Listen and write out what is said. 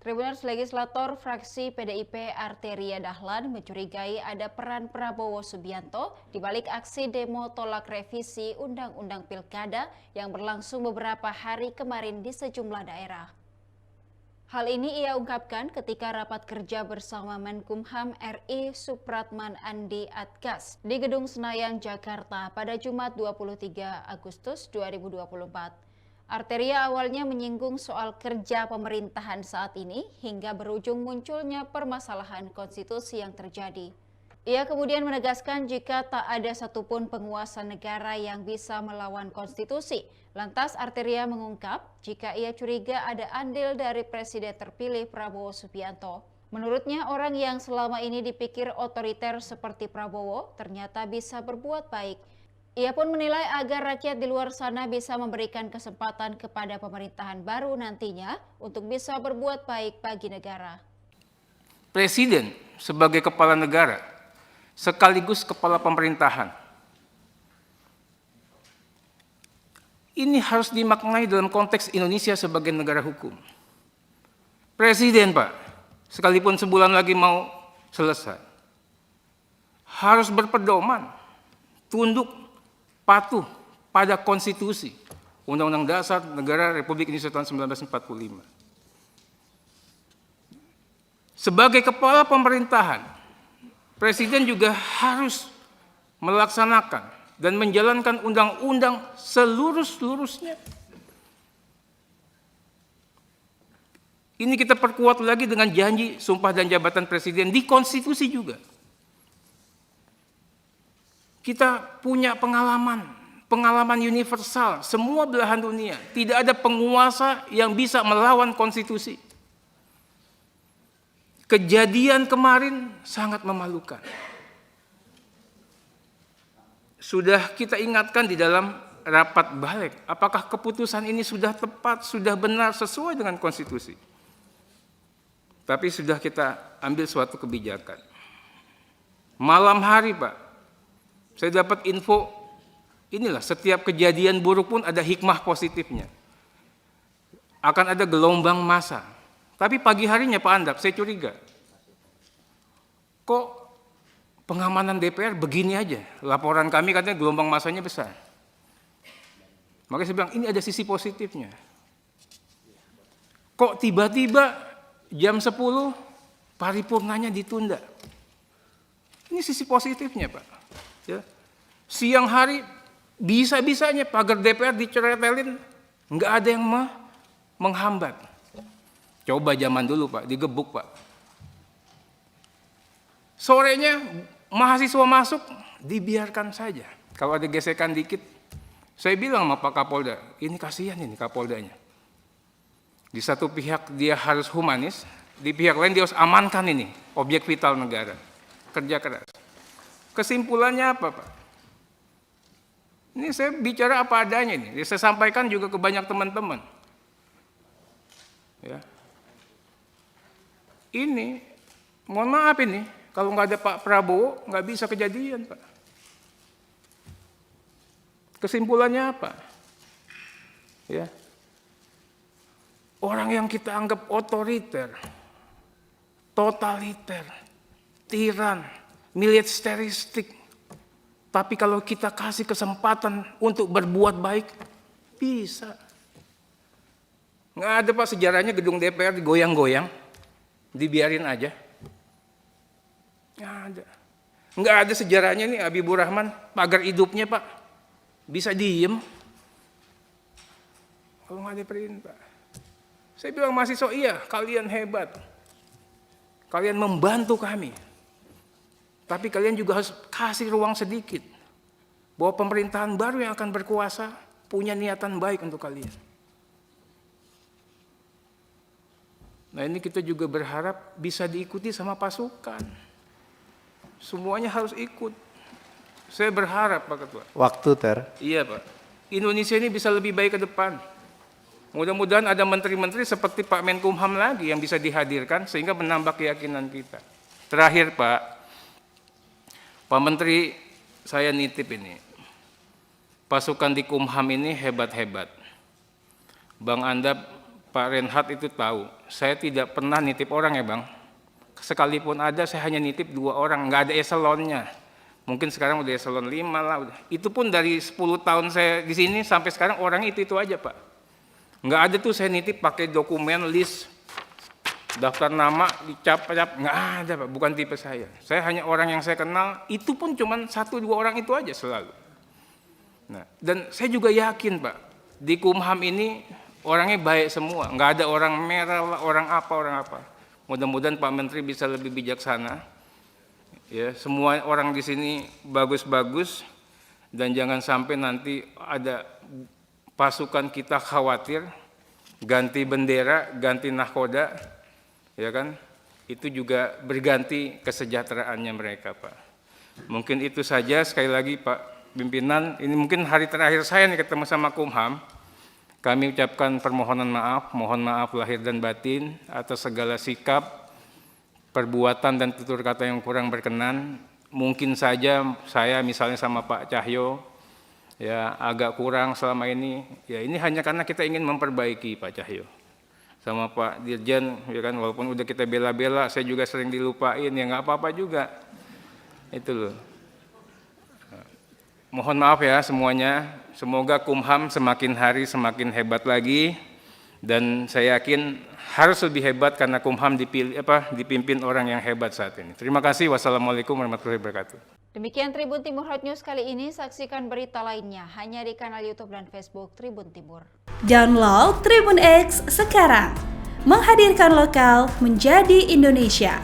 Tribuners Legislator fraksi PDIP Arteria Dahlan mencurigai ada peran Prabowo Subianto di balik aksi demo tolak revisi Undang-Undang Pilkada yang berlangsung beberapa hari kemarin di sejumlah daerah. Hal ini ia ungkapkan ketika rapat kerja bersama Menkumham RI Supratman Andi Atgas di Gedung Senayan, Jakarta pada Jumat 23 Agustus 2024. Arteria awalnya menyinggung soal kerja pemerintahan saat ini hingga berujung munculnya permasalahan konstitusi yang terjadi. Ia kemudian menegaskan jika tak ada satupun penguasa negara yang bisa melawan konstitusi. Lantas Arteria mengungkap jika ia curiga ada andil dari Presiden terpilih Prabowo Subianto. Menurutnya orang yang selama ini dipikir otoriter seperti Prabowo ternyata bisa berbuat baik. Ia pun menilai agar rakyat di luar sana bisa memberikan kesempatan kepada pemerintahan baru nantinya untuk bisa berbuat baik bagi negara. Presiden sebagai kepala negara sekaligus kepala pemerintahan. Ini harus dimaknai dalam konteks Indonesia sebagai negara hukum. Presiden, Pak, sekalipun sebulan lagi mau selesai, harus berpedoman, tunduk, patuh pada konstitusi Undang-Undang Dasar Negara Republik Indonesia tahun 1945. Sebagai kepala pemerintahan, Presiden juga harus melaksanakan dan menjalankan undang-undang seluruh-seluruhnya. Ini kita perkuat lagi dengan janji sumpah dan jabatan Presiden di konstitusi juga. Kita punya pengalaman universal, semua belahan dunia. Tidak ada penguasa yang bisa melawan konstitusi. Kejadian kemarin sangat memalukan. Sudah kita ingatkan di dalam rapat balik, apakah keputusan ini sudah tepat, sudah benar, sesuai dengan konstitusi. Tapi sudah kita ambil suatu kebijakan. Malam hari, Pak, saya dapat info, inilah setiap kejadian buruk pun ada hikmah positifnya. Akan ada gelombang massa. Tapi pagi harinya Pak Andap, saya curiga. Kok pengamanan DPR begini aja? Laporan kami katanya gelombang massanya besar. Makanya saya bilang, ini ada sisi positifnya. Kok tiba-tiba jam 10 paripurnanya ditunda? Ini sisi positifnya, Pak. Ya. Siang hari bisa-bisanya pagar DPR diceretelin, nggak ada yang menghambat. Coba zaman dulu, Pak, digebuk, Pak. Sorenya mahasiswa masuk, dibiarkan saja. Kalau ada gesekan dikit, saya bilang sama Pak Kapolda, ini kasihan ini Kapoldanya. Di satu pihak dia harus humanis, di pihak lain dia harus amankan ini objek vital negara. Kerja keras. Kesimpulannya apa, Pak? Ini saya bicara apa adanya nih. Saya sampaikan juga ke banyak teman-teman. Ya. Ini, mohon maaf ini, kalau nggak ada Pak Prabowo, nggak bisa kejadian, Pak. Kesimpulannya apa? Ya. Orang yang kita anggap otoriter, totaliter, tiran, militeristik, tapi kalau kita kasih kesempatan untuk berbuat baik, bisa. Nggak ada, Pak, sejarahnya gedung DPR digoyang-goyang, dibiarin aja. Nggak ada. Nggak ada sejarahnya nih Habibur Rahman, pagar hidupnya, Pak, bisa diem. Kalau nggak ada perintah. Saya bilang mahasiswa, iya, kalian hebat. Kalian membantu kami. Tapi kalian juga harus kasih ruang sedikit bahwa pemerintahan baru yang akan berkuasa punya niatan baik untuk kalian. Nah, ini kita juga berharap bisa diikuti sama pasukan. Semuanya harus ikut. Saya berharap, Pak Ketua. Waktu, Ter. Iya, Pak. Indonesia ini bisa lebih baik ke depan. Mudah-mudahan ada menteri-menteri seperti Pak Menkumham lagi yang bisa dihadirkan sehingga menambah keyakinan kita. Terakhir, Pak Menteri, saya nitip ini. Pasukan di Kumham ini hebat-hebat. Bang Andap Pak Reinhardt itu tahu, saya tidak pernah nitip orang ya Bang. Sekalipun ada, saya hanya nitip 2 orang, nggak ada eselonnya. Mungkin sekarang udah eselon 5 lah. Itu pun dari 10 tahun saya di sini sampai sekarang orang itu aja Pak. Nggak ada tuh saya nitip pakai dokumen, list, daftar nama, dicap-cap, nggak ada Pak, bukan tipe saya. Saya hanya orang yang saya kenal, itu pun cuma 1-2 orang itu aja selalu. Nah, dan saya juga yakin Pak, di Kumham ini orangnya baik semua, nggak ada orang merah, orang apa. Mudah-mudahan Pak Menteri bisa lebih bijaksana. Ya, semua orang di sini bagus-bagus, dan jangan sampai nanti ada pasukan kita khawatir ganti bendera, ganti nahkoda, ya kan? Itu juga berganti kesejahteraannya mereka, Pak. Mungkin itu saja. Sekali lagi Pak Pimpinan, ini mungkin hari terakhir saya nih ketemu sama Kumham. Kami ucapkan permohonan maaf, mohon maaf lahir dan batin atas segala sikap, perbuatan dan tutur kata yang kurang berkenan. Mungkin saja saya misalnya sama Pak Cahyo ya agak kurang selama ini. Ya ini hanya karena kita ingin memperbaiki Pak Cahyo. Sama Pak Dirjen ya kan, walaupun udah kita bela-bela, saya juga sering dilupain, ya nggak apa-apa juga. Itu loh. Mohon maaf ya semuanya. Semoga Kumham semakin hari semakin hebat lagi, dan saya yakin harus lebih hebat karena Kumham dipimpin orang yang hebat saat ini. Terima kasih. Wassalamualaikum warahmatullahi wabarakatuh. Demikian Tribun Timur Hot News kali ini. Saksikan berita lainnya hanya di kanal YouTube dan Facebook Tribun Timur. Download Tribun X sekarang. Menghadirkan lokal menjadi Indonesia.